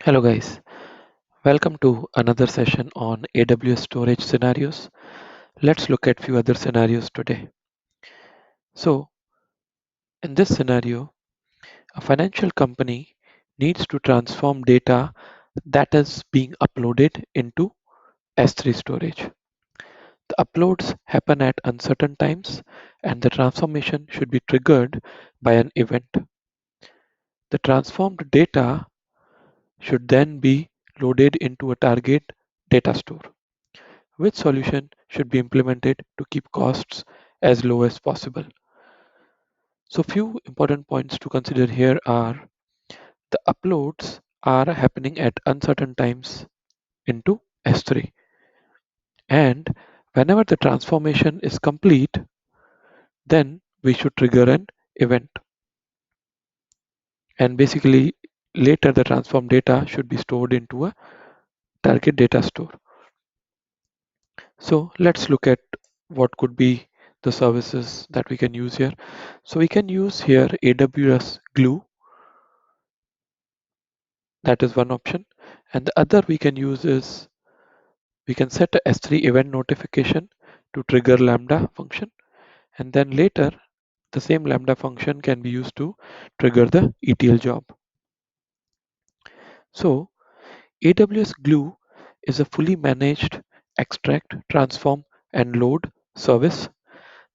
Hello guys, welcome to another session on AWS storage scenarios. Let's look at few other scenarios today. So, in this scenario, a financial company needs to transform data that is being uploaded into S3 storage. The uploads happen at uncertain times and the transformation should be triggered by an event. The transformed data should then be loaded into a target data store. Which solution should be implemented to keep costs as low as possible? So few important points to consider here are the uploads are happening at uncertain times into S3, and whenever the transformation is complete, then we should trigger an event, and basically later the transformed data should be stored into a target data store. So let's look at what could be the services that we can use here. So we can use here AWS Glue, that is one option. And the other we can use is we can set a S3 event notification to trigger Lambda function. And then later the same Lambda function can be used to trigger the ETL job. So AWS Glue is a fully managed extract, transform, and load service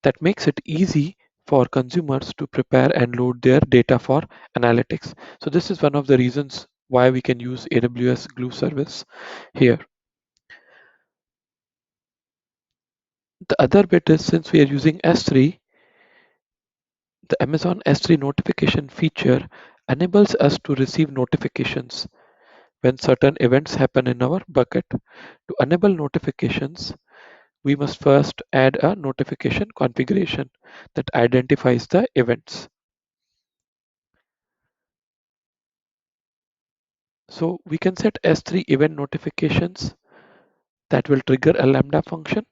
that makes it easy for consumers to prepare and load their data for analytics. So this is one of the reasons why we can use AWS Glue service here. The other bit is, since we are using S3, the Amazon S3 notification feature enables us to receive notifications when certain events happen in our bucket. To enable notifications, we must first add a notification configuration that identifies the events. So we can set S3 event notifications that will trigger a Lambda function.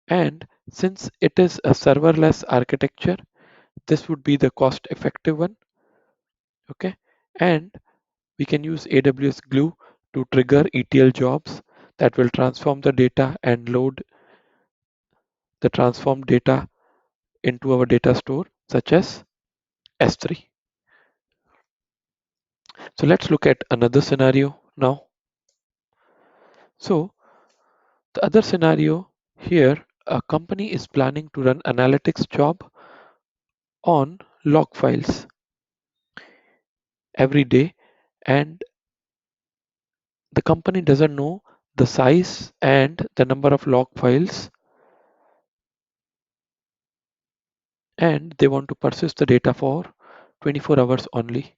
And since it is a serverless architecture, this would be the cost effective one. Okay. And we can use AWS Glue to trigger ETL jobs that will transform the data and load the transformed data into our data store, such as S3. So let's look at another scenario now. So the other scenario here, a company is planning to run analytics job on log files every day, and the company doesn't know the size and the number of log files, and they want to persist the data for 24 hours only.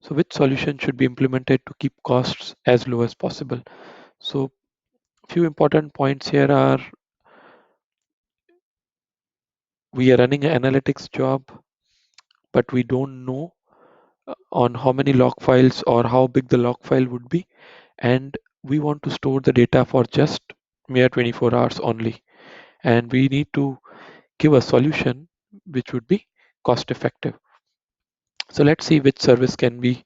So which solution should be implemented to keep costs as low as possible? So few important points here are, we are running an analytics job, but we don't know on how many log files or how big the log file would be, and we want to store the data for just mere 24 hours only, and we need to give a solution which would be cost effective. So let's see which service can be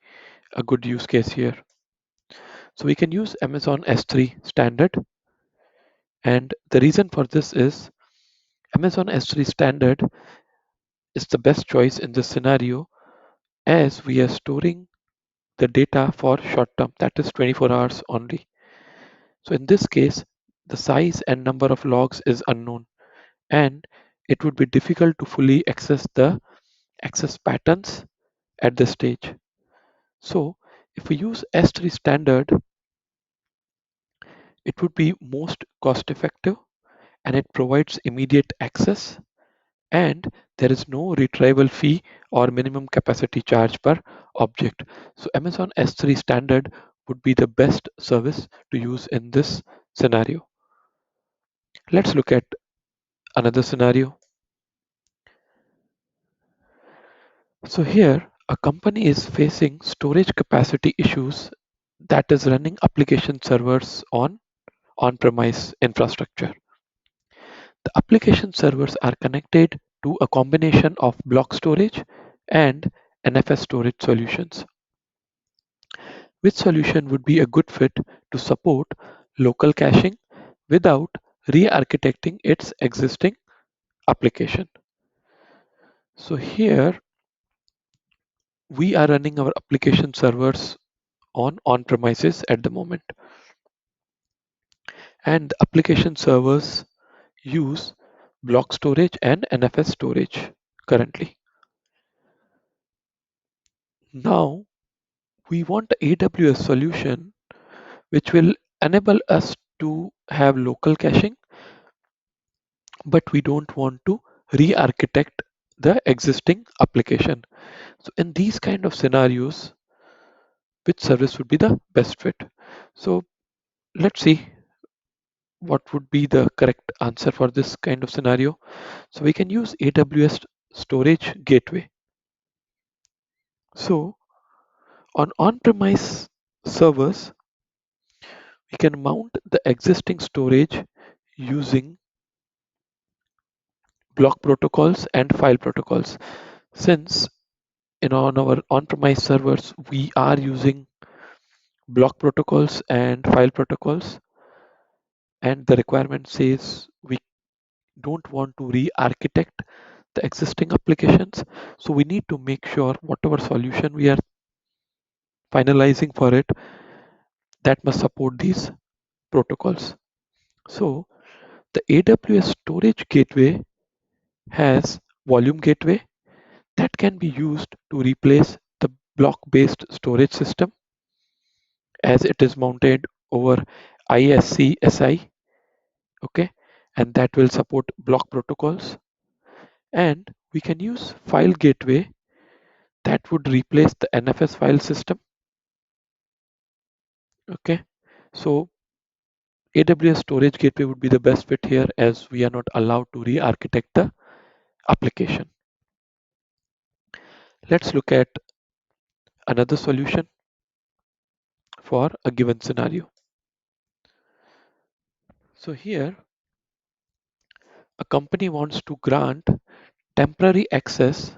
a good use case here. So we can use Amazon S3 standard, and the reason for this is Amazon S3 standard is the best choice in this scenario, as we are storing the data for short term, that is 24 hours only. So in this case, the size and number of logs is unknown, and it would be difficult to fully access the access patterns at this stage. So if we use S3 standard, it would be most cost effective, and it provides immediate access, and there is no retrieval fee or minimum capacity charge per object. So Amazon S3 standard would be the best service to use in this scenario. Let's look at another scenario. So here, a company is facing storage capacity issues that is running application servers on on-premise infrastructure. The application servers are connected to a combination of block storage and NFS storage solutions. which solution would be a good fit to support local caching without re-architecting its existing application. So here we are running our application servers on-premises at the moment, and the application servers use block storage and NFS storage currently. Now we want the AWS solution which will enable us to have local caching, but we don't want to re-architect the existing application. So in these kind of scenarios, which service would be the best fit? So let's see what would be the correct answer for this kind of scenario. So we can use AWS Storage Gateway. So on on-premise servers, we can mount the existing storage using block protocols and file protocols. Since on our on-premise servers, we are using block protocols and file protocols, and the requirement says we don't want to re-architect the existing applications. So we need to make sure whatever solution we are finalizing for it, that must support these protocols. So the AWS Storage Gateway has volume gateway that can be used to replace the block-based storage system as it is mounted over ISC-SI, okay, and that will support block protocols. And we can use file gateway that would replace the NFS file system, okay. So AWS Storage Gateway would be the best fit here as we are not allowed to re-architect the application. Let's look at another solution for a given scenario. So here, a company wants to grant temporary access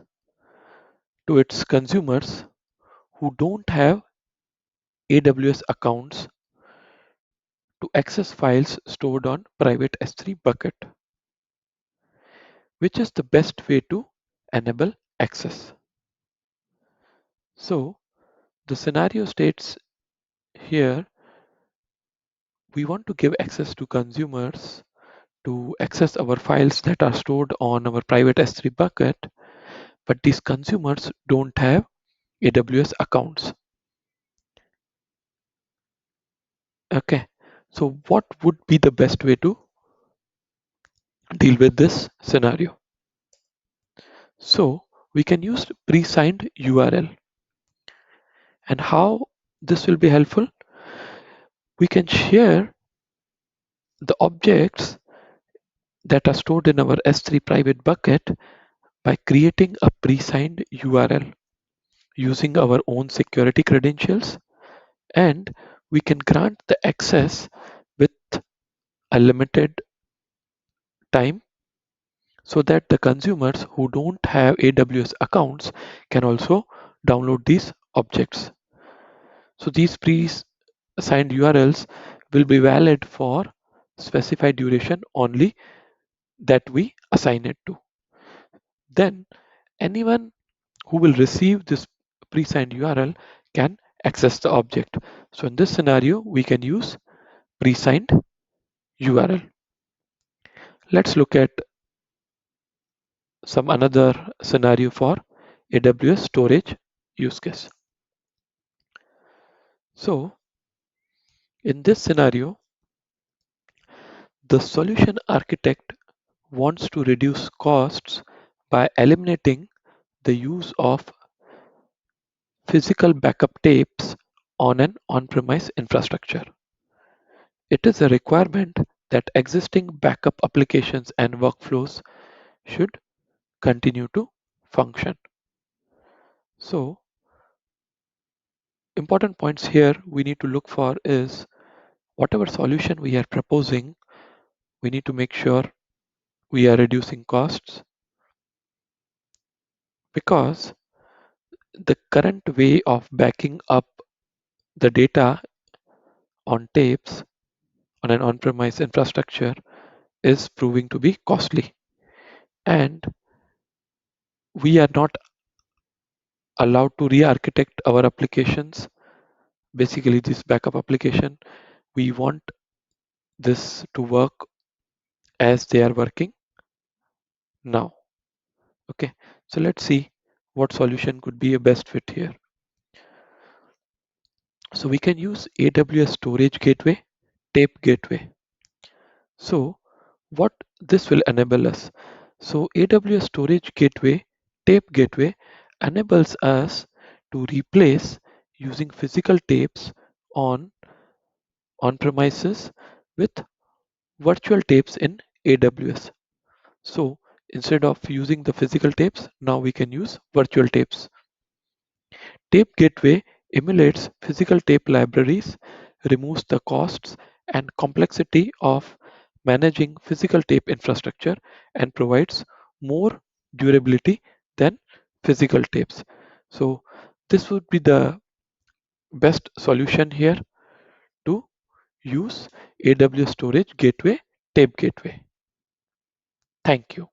to its consumers who don't have AWS accounts to access files stored on private S3 bucket. Which is the best way to enable access? So the scenario states here, we want to give access to consumers to access our files that are stored on our private S3 bucket, but these consumers don't have AWS accounts. Okay, so what would be the best way to deal with this scenario? So we can use pre-signed URL. And how this will be helpful? We can share the objects that are stored in our S3 private bucket by creating a pre-signed URL using our own security credentials, and we can grant the access with a limited time so that the consumers who don't have AWS accounts can also download these objects. So these pre-signed URLs will be valid for specified duration only that we assign it to. Then anyone who will receive this pre-signed URL can access the object. So in this scenario, we can use pre-signed URL. Let's look at some another scenario for AWS storage use case. So in this scenario, the solution architect wants to reduce costs by eliminating the use of physical backup tapes on an on-premise infrastructure. It is a requirement that existing backup applications and workflows should continue to function. So important points here we need to look for is whatever solution we are proposing, we need to make sure we are reducing costs, because the current way of backing up the data on tapes on an on-premise infrastructure is proving to be costly, and we are not allowed to re-architect our applications. Basically, this backup application, we want this to work as they are working now. Okay, so let's see what solution could be a best fit here. So we can use AWS Storage Gateway, Tape Gateway. So what this will enable us. So AWS Storage Gateway, Tape Gateway enables us to replace using physical tapes on premises with virtual tapes in AWS. So instead of using the physical tapes, now we can use virtual tapes. Tape Gateway emulates physical tape libraries, removes the costs and complexity of managing physical tape infrastructure, and provides more durability than physical tapes. So this would be the best solution here to use AWS Storage Gateway, Tape Gateway. Thank you.